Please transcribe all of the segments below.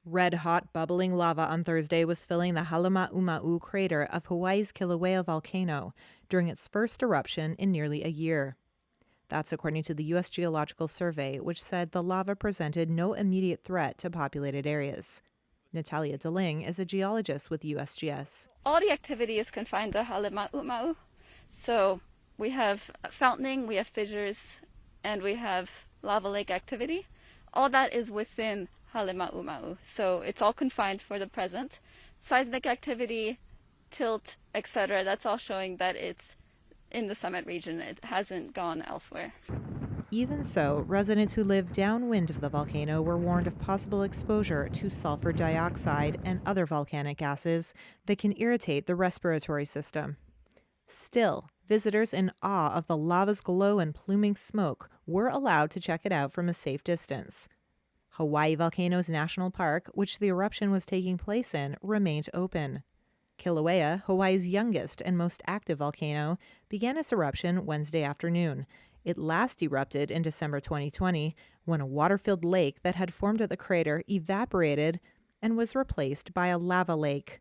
Red-hot, bubbling lava on Thursday was filling the Halemaumau crater of Hawaii's Kilauea volcano during its first eruption in nearly a year. That's according to the U.S. Geological Survey, which said the lava presented no immediate threat to populated areas. Natalia DeLing is a geologist with USGS. All the activity is confined to Halemaumau. So we have fountaining, we have fissures, and we have lava lake activity. All that is within Halemaumau. So it's all confined for the present. Seismic activity, tilt, etc., that's all showing that it's in the summit region. It hasn't gone elsewhere. Even so, residents who live downwind of the volcano were warned of possible exposure to sulfur dioxide and other volcanic gases that can irritate the respiratory system. Still, visitors in awe of the lava's glow and pluming smoke were allowed to check it out from a safe distance. Hawaii Volcanoes National Park, which the eruption was taking place in, remained open. Kilauea, Hawaii's youngest and most active volcano, began its eruption Wednesday afternoon. It last erupted in December 2020 when a water-filled lake that had formed at the crater evaporated and was replaced by a lava lake.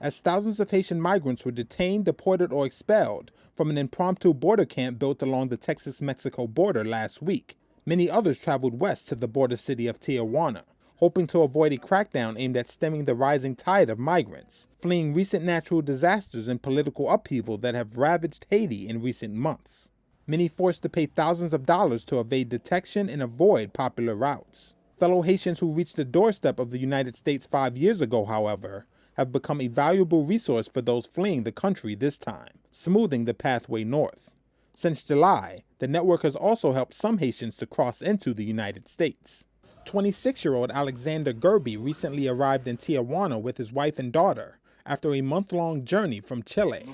As thousands of Haitian migrants were detained, deported, or expelled from an impromptu border camp built along the Texas-Mexico border last week, many others traveled west to the border city of Tijuana, hoping to avoid a crackdown aimed at stemming the rising tide of migrants, fleeing recent natural disasters and political upheaval that have ravaged Haiti in recent months. Many forced to pay thousands of dollars to evade detection and avoid popular routes. Fellow Haitians who reached the doorstep of the United States 5 years ago, however, have become a valuable resource for those fleeing the country this time, smoothing the pathway north. Since July, the network has also helped some Haitians to cross into the United States. 26-year-old Alexander Gerby recently arrived in Tijuana with his wife and daughter after a month-long journey from Chile.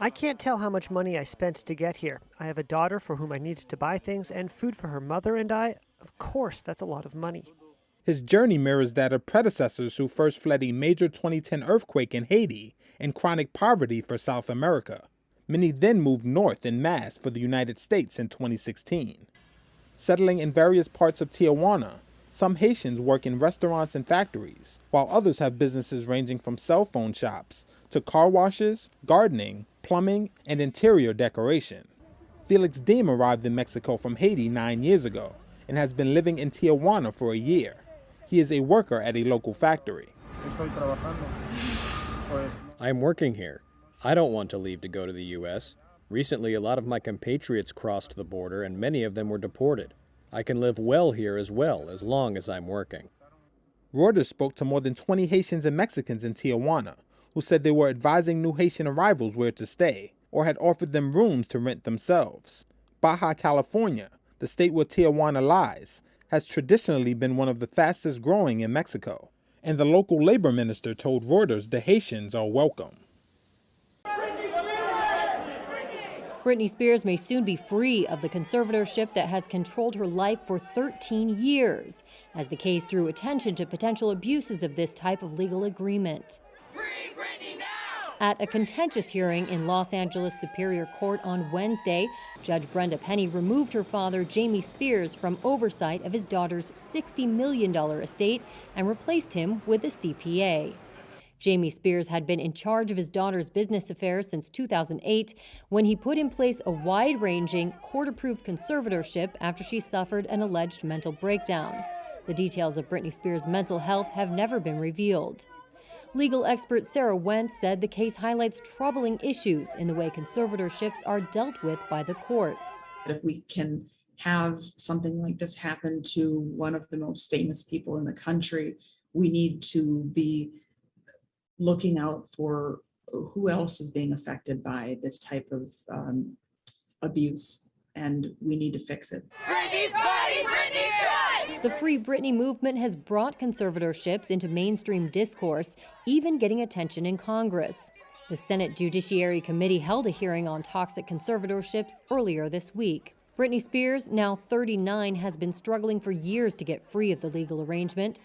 I can't tell how much money I spent to get here. I have a daughter for whom I needed to buy things and food for her mother, and of course, that's a lot of money. His journey mirrors that of predecessors who first fled a major 2010 earthquake in Haiti and chronic poverty for South America. Many then moved north en masse for the United States in 2016. Settling in various parts of Tijuana, some Haitians work in restaurants and factories, while others have businesses ranging from cell phone shops to car washes, gardening, plumbing, and interior decoration. Felix Deem arrived in Mexico from Haiti 9 years ago and has been living in Tijuana for a year. He is a worker at a local factory. I'm working here. I don't want to leave to go to the U.S. Recently, a lot of my compatriots crossed the border and many of them were deported. I can live well here as well, as long as I'm working. Reuters spoke to more than 20 Haitians and Mexicans in Tijuana, who said they were advising new Haitian arrivals where to stay, or had offered them rooms to rent themselves. Baja California, the state where Tijuana lies, has traditionally been one of the fastest growing in Mexico, and the local labor minister told Reuters the Haitians are welcome. Britney Spears may soon be free of the conservatorship that has controlled her life for 13 years, as the case drew attention to potential abuses of this type of legal agreement. Free Britney now! At a contentious hearing in Los Angeles Superior Court on Wednesday, Judge Brenda Penny removed her father, Jamie Spears, from oversight of his daughter's $60 million estate and replaced him with a CPA. Jamie Spears had been in charge of his daughter's business affairs since 2008, when he put in place a wide-ranging, court-approved conservatorship after she suffered an alleged mental breakdown. The details of Britney Spears' mental health have never been revealed. Legal expert Sarah Wentz said the case highlights troubling issues in the way conservatorships are dealt with by the courts. If we can have something like this happen to one of the most famous people in the country, we need to be looking out for who else is being affected by this type of abuse, and we need to fix it. Britney's body, Britney should! The Free Britney movement has brought conservatorships into mainstream discourse, even getting attention in Congress. The Senate Judiciary Committee held a hearing on toxic conservatorships earlier this week. Britney Spears, now 39, has been struggling for years to get free of the legal arrangement.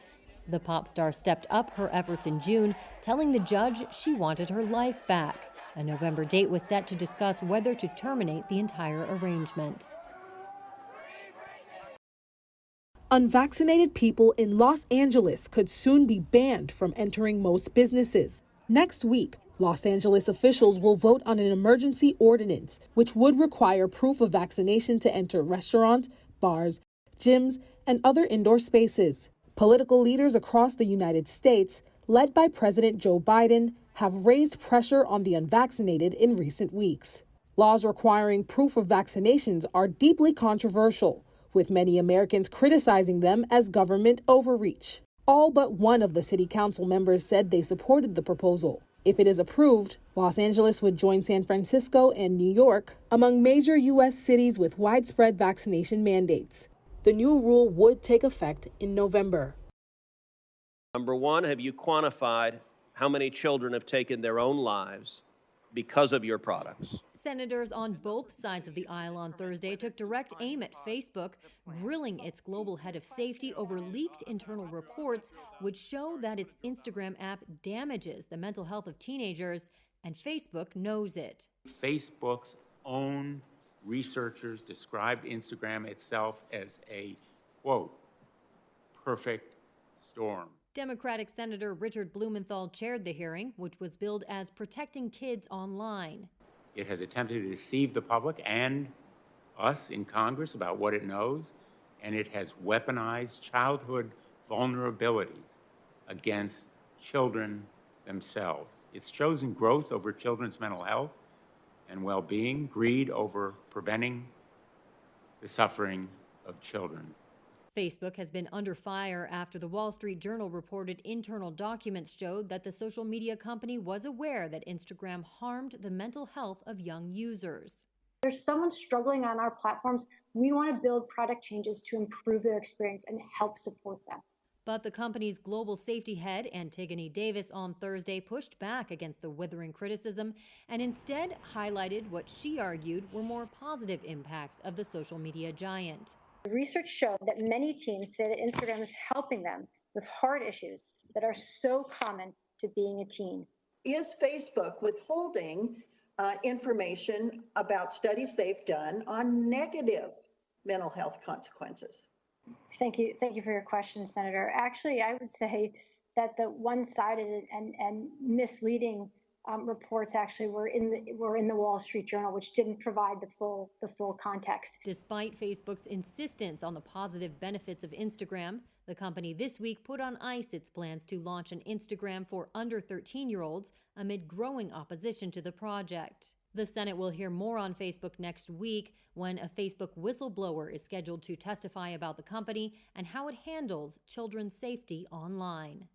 The pop star stepped up her efforts in June, telling the judge she wanted her life back. A November date was set to discuss whether to terminate the entire arrangement. Unvaccinated people in Los Angeles could soon be banned from entering most businesses. Next week, Los Angeles officials will vote on an emergency ordinance, which would require proof of vaccination to enter restaurants, bars, gyms, and other indoor spaces. Political leaders across the United States, led by President Joe Biden, have raised pressure on the unvaccinated in recent weeks. Laws requiring proof of vaccinations are deeply controversial, with many Americans criticizing them as government overreach. All but one of the city council members said they supported the proposal. If it is approved, Los Angeles would join San Francisco and New York among major U.S. cities with widespread vaccination mandates. The new rule would take effect in November. Number one, have you quantified how many children have taken their own lives because of your products? Senators on both sides of the aisle on Thursday took direct aim at Facebook, grilling its global head of safety over leaked internal reports which show that its Instagram app damages the mental health of teenagers, and Facebook knows it. Facebook's own researchers described Instagram itself as a, quote, perfect storm. Democratic Senator Richard Blumenthal chaired the hearing, which was billed as Protecting Kids Online. It has attempted to deceive the public and us in Congress about what it knows, and it has weaponized childhood vulnerabilities against children themselves. It's chosen growth over children's mental health and well-being, greed over preventing the suffering of children. Facebook has been under fire after the Wall Street Journal reported internal documents showed that the social media company was aware that Instagram harmed the mental health of young users. There's someone struggling on our platforms. We want to build product changes to improve their experience and help support them. But the company's global safety head, Antigone Davis, on Thursday pushed back against the withering criticism and instead highlighted what she argued were more positive impacts of the social media giant. Research showed that many teens say that Instagram is helping them with hard issues that are so common to being a teen. Is Facebook withholding information about studies they've done on negative mental health consequences? Thank you for your question, Senator. Actually, I would say that the one-sided and misleading reports actually were in the Wall Street Journal, which didn't provide the full context. Despite Facebook's insistence on the positive benefits of Instagram, the company this week put on ice its plans to launch an Instagram for under 13-year-olds amid growing opposition to the project. The Senate will hear more on Facebook next week when a Facebook whistleblower is scheduled to testify about the company and how it handles children's safety online.